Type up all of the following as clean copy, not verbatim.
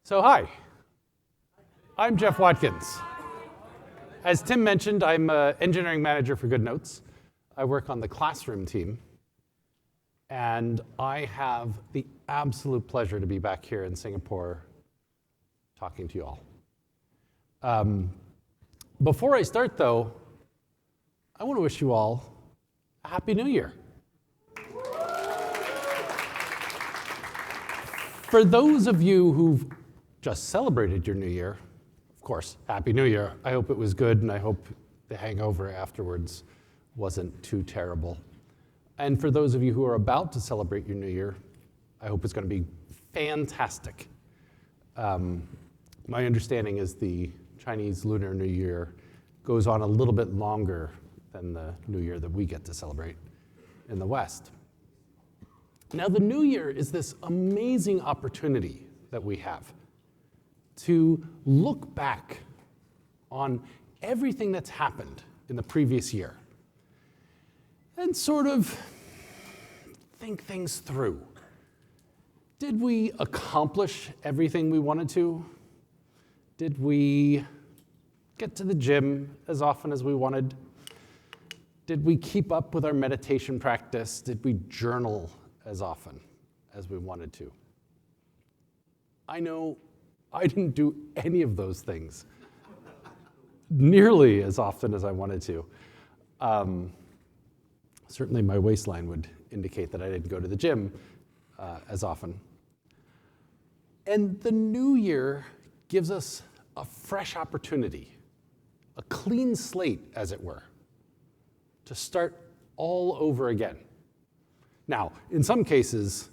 So hi, I'm Jeff Watkins. As Tim mentioned, I'm an engineering manager for GoodNotes. I work on the classroom team, and I have the absolute pleasure to be back here in Singapore talking to you all. Before I start, though, I want to wish you all a Happy New Year. For those of you who've just celebrated your New Year, of course, Happy New Year. I hope it was good, and I hope the hangover afterwards wasn't too terrible. And for those of you who are about to celebrate your New Year, I hope it's going to be fantastic. My understanding is the Chinese Lunar New Year goes on a little bit longer than the New Year that we get to celebrate in the West. Now, the New Year is this amazing opportunity that we have to look back on everything that's happened in the previous year and sort of think things through. Did we accomplish everything we wanted to? Did we get to the gym as often as we wanted? Did we keep up with our meditation practice? Did we journal as often as we wanted to? I know I didn't do any of those things nearly as often as I wanted to. Certainly my waistline would indicate that I didn't go to the gym as often. And the new year gives us a fresh opportunity, a clean slate, as it were, to start all over again. Now, in some cases,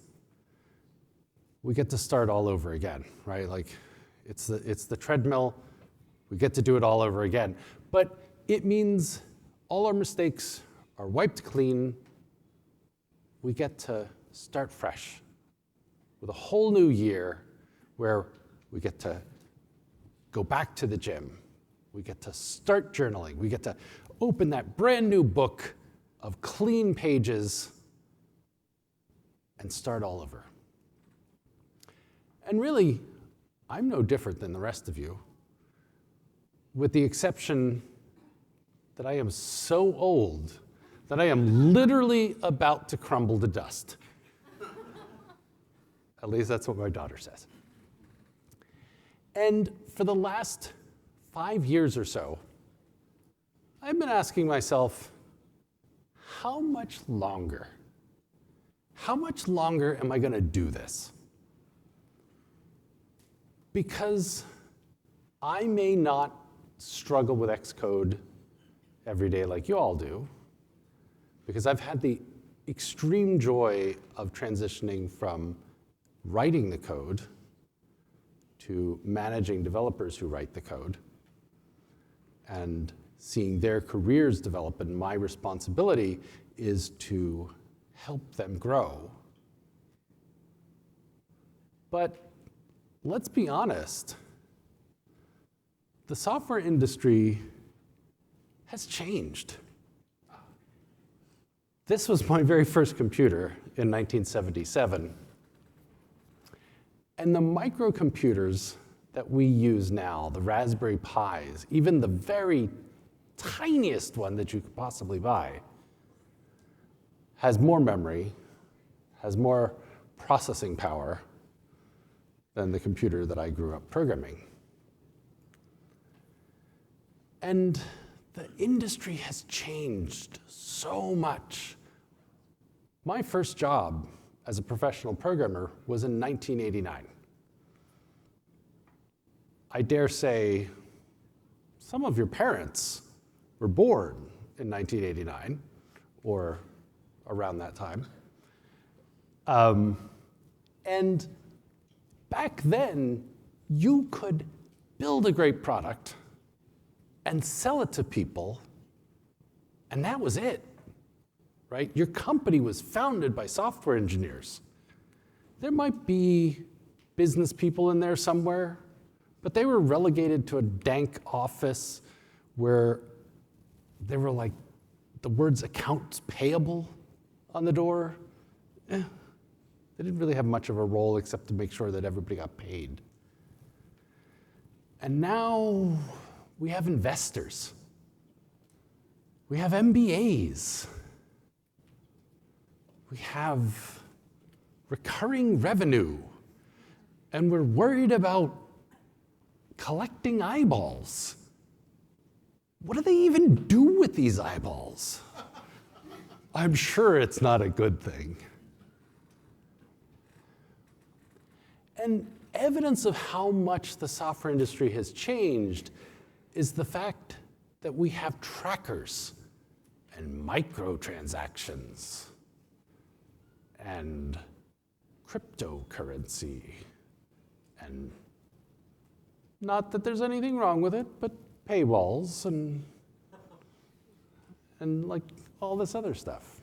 we get to start all over again, right? Like, it's the treadmill. We get to do it all over again. But it means all our mistakes are wiped clean. We get to start fresh with a whole new year where we get to go back to the gym. We get to start journaling. We get to open that brand new book of clean pages and start all over. And really, I'm no different than the rest of you, with the exception that I am so old that I am literally about to crumble to dust. At least that's what my daughter says. And for the last 5 years or so, I've been asking myself, how much longer? How much longer am I going to do this? Because I may not struggle with Xcode every day like you all do, because I've had the extreme joy of transitioning from writing the code to managing developers who write the code and seeing their careers develop, and my responsibility is to help them grow. But let's be honest, the software industry has changed. This was my very first computer in 1977. And the microcomputers that we use now, the Raspberry Pis, even the very tiniest one that you could possibly buy, has more memory, has more processing power than the computer that I grew up programming. And the industry has changed so much. My first job as a professional programmer was in 1989. I dare say some of your parents were born in 1989 or around that time. And back then, you could build a great product and sell it to people, and that was it, right? Your company was founded by software engineers. There might be business people in there somewhere, but they were relegated to a dank office where there were like the words accounts payable on the door. They didn't really have much of a role except to make sure that everybody got paid. And now we have investors. We have MBAs. We have recurring revenue. And we're worried about collecting eyeballs. What do they even do with these eyeballs? I'm sure it's not a good thing. And evidence of how much the software industry has changed is the fact that we have trackers and microtransactions and cryptocurrency. And not that there's anything wrong with it, but paywalls and like all this other stuff.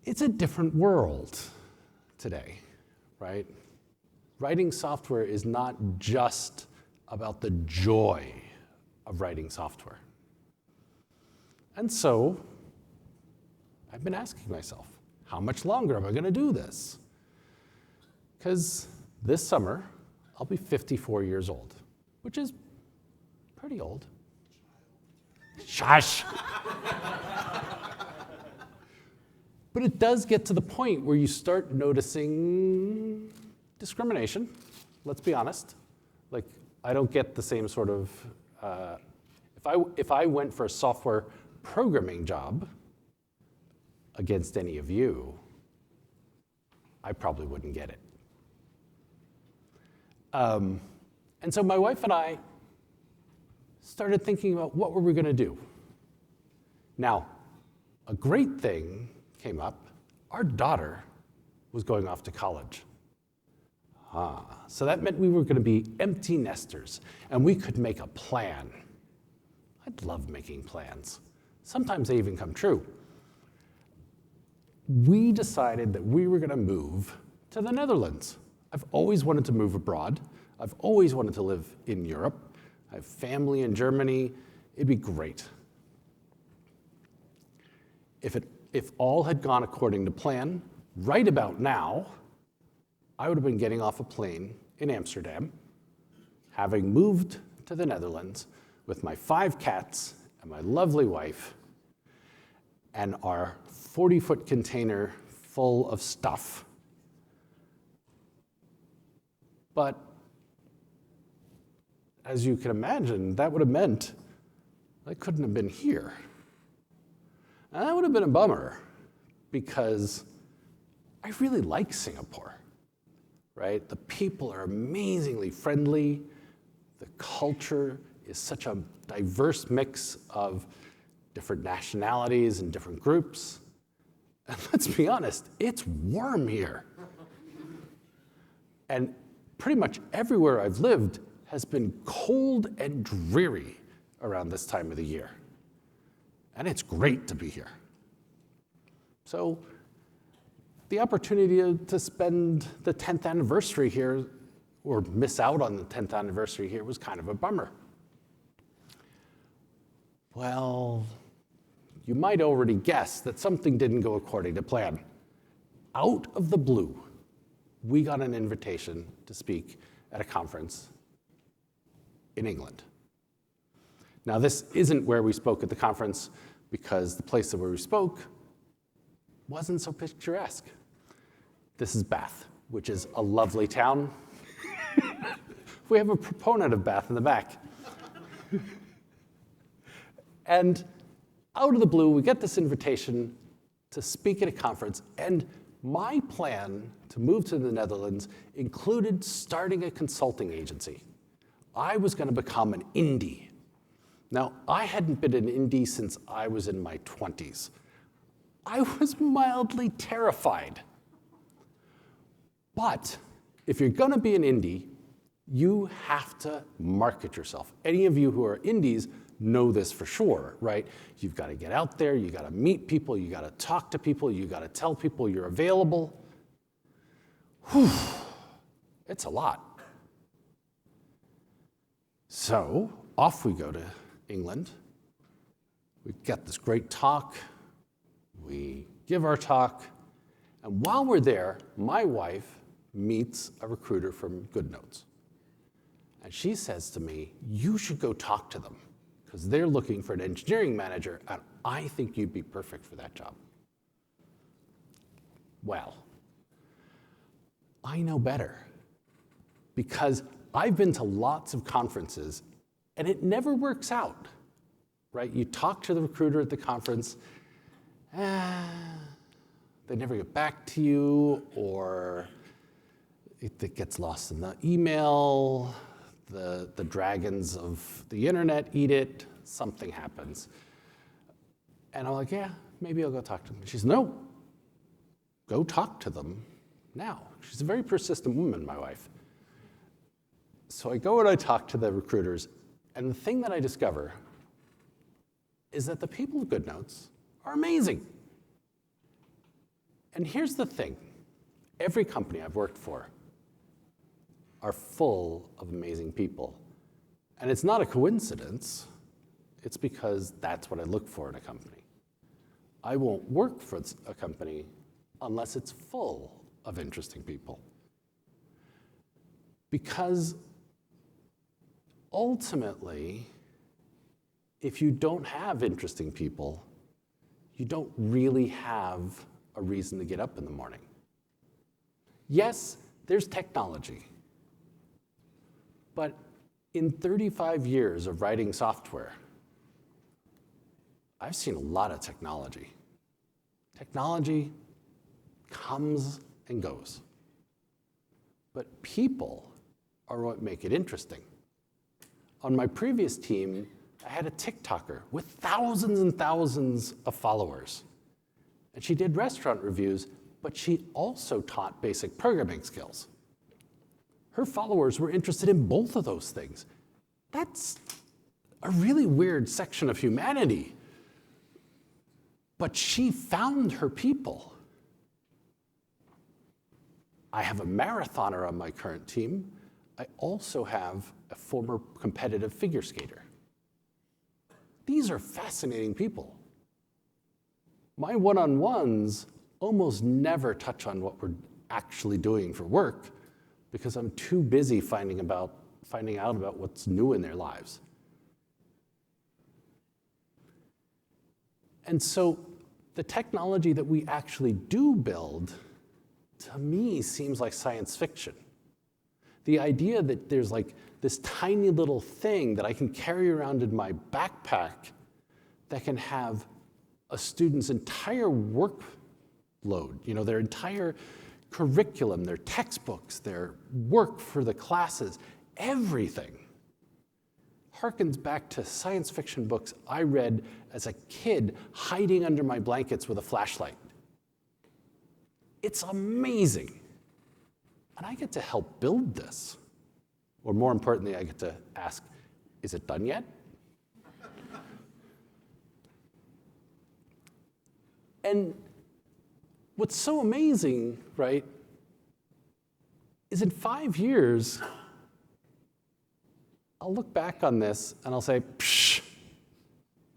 It's a different world today, right? Writing software is not just about the joy of writing software. And so I've been asking myself, how much longer am I going to do this? Because this summer, I'll be 54 years old, which is pretty old. Shush! But it does get to the point where you start noticing discrimination, let's be honest. Like, I don't get the same sort of, if I went for a software programming job against any of you, I probably wouldn't get it. And so my wife and I started thinking about what were we going to do. Now, a great thing came up. Our daughter was going off to college. So that meant we were going to be empty nesters, and we could make a plan. I'd love making plans. Sometimes they even come true. We decided that we were going to move to the Netherlands. I've always wanted to move abroad. I've always wanted to live in Europe. I have family in Germany. It'd be great. If all had gone according to plan, right about now, I would have been getting off a plane in Amsterdam, having moved to the Netherlands with my 5 cats and my lovely wife and our 40-foot container full of stuff. But as you can imagine, that would have meant I couldn't have been here. And that would have been a bummer because I really like Singapore, right? The people are amazingly friendly. The culture is such a diverse mix of different nationalities and different groups. And let's be honest, it's warm here. And pretty much everywhere I've lived has been cold and dreary around this time of the year. And it's great to be here. So the opportunity to spend the 10th anniversary here, or miss out on the 10th anniversary here, was kind of a bummer. Well, you might already guess that something didn't go according to plan. Out of the blue, we got an invitation to speak at a conference in England. Now, this isn't where we spoke at the conference because the place where we spoke wasn't so picturesque. This is Bath, which is a lovely town. We have a proponent of Bath in the back. And out of the blue, we get this invitation to speak at a conference, and my plan to move to the Netherlands included starting a consulting agency. I was going to become an indie. Now, I hadn't been an indie since I was in my 20s. I was mildly terrified. But if you're going to be an indie, you have to market yourself. Any of you who are indies know this for sure, right? You've got to get out there, you got to meet people, you got to talk to people, you got to tell people you're available. Whew, it's a lot. So off we go to England. We get this great talk. We give our talk. And while we're there, my wife meets a recruiter from GoodNotes. And she says to me, you should go talk to them because they're looking for an engineering manager, and I think you'd be perfect for that job. Well, I know better because I've been to lots of conferences and it never works out, right? You talk to the recruiter at the conference, they never get back to you, or it gets lost in the email, the dragons of the internet eat it, something happens. And I'm like, yeah, maybe I'll go talk to them. She says, no, go talk to them now. She's a very persistent woman, my wife. So I go and I talk to the recruiters, and the thing that I discover is that the people of GoodNotes are amazing. And here's the thing. Every company I've worked for are full of amazing people. And it's not a coincidence. It's because that's what I look for in a company. I won't work for a company unless it's full of interesting people. Because ultimately, if you don't have interesting people, you don't really have a reason to get up in the morning. Yes, there's technology. But in 35 years of writing software, I've seen a lot of technology. Technology comes and goes. But people are what make it interesting. On my previous team, I had a TikToker with thousands and thousands of followers. And she did restaurant reviews, but she also taught basic programming skills. Her followers were interested in both of those things. That's a really weird section of humanity. But she found her people. I have a marathoner on my current team. I also have a former competitive figure skater. These are fascinating people. My one-on-ones almost never touch on what we're actually doing for work because I'm too busy finding out about what's new in their lives. And so the technology that we actually do build, to me, seems like science fiction. The idea that there's like this tiny little thing that I can carry around in my backpack that can have a student's entire workload, their entire curriculum, their textbooks, their work for the classes, everything harkens back to science fiction books I read as a kid hiding under my blankets with a flashlight. It's amazing. And I get to help build this. Or more importantly, I get to ask, is it done yet? And what's so amazing, right, is in 5 years, I'll look back on this and I'll say, psh,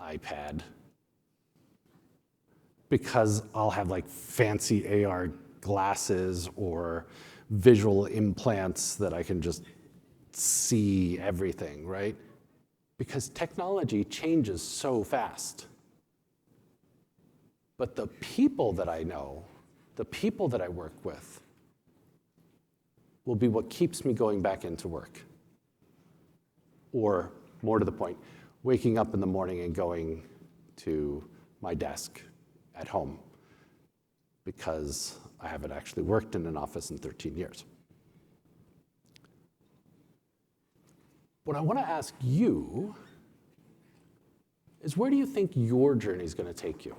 iPad. Because I'll have like fancy AR glasses or visual implants that I can just see everything, right? Because technology changes so fast. But the people that I know, the people that I work with, will be what keeps me going back into work. Or, more to the point, waking up in the morning and going to my desk at home because I haven't actually worked in an office in 13 years. What I want to ask you is, where do you think your journey is going to take you?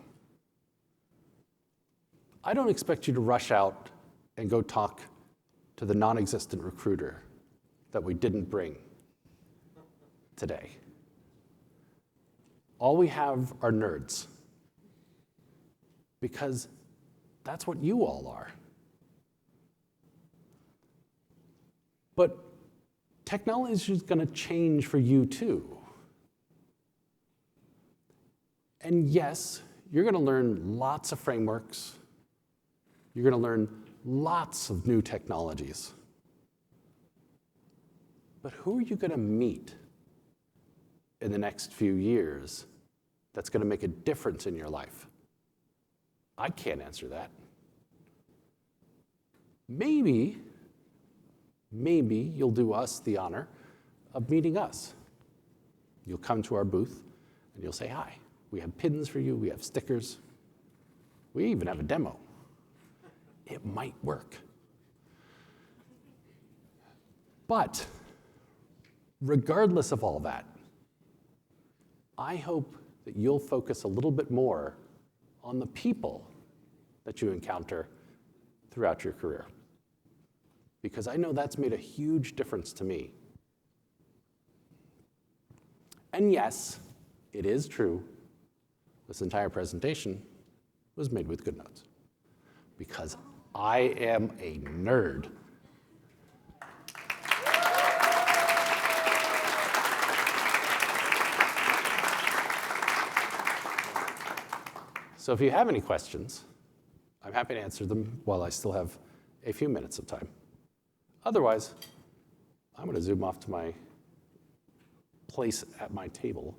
I don't expect you to rush out and go talk to the non-existent recruiter that we didn't bring today. All we have are nerds, because that's what you all are. But technology is going to change for you too. And yes, you're going to learn lots of frameworks. You're going to learn lots of new technologies. but who are you going to meet in the next few years that's going to make a difference in your life? I can't answer that. Maybe you'll do us the honor of meeting us. You'll come to our booth and you'll say hi. We have pins for you, we have stickers. We even have a demo. It might work. But regardless of all that, I hope that you'll focus a little bit more on the people that you encounter throughout your career. Because I know that's made a huge difference to me. And yes, it is true, this entire presentation was made with GoodNotes. Because I am a nerd. So if you have any questions, I'm happy to answer them while I still have a few minutes of time. Otherwise, I'm going to zoom off to my place at my table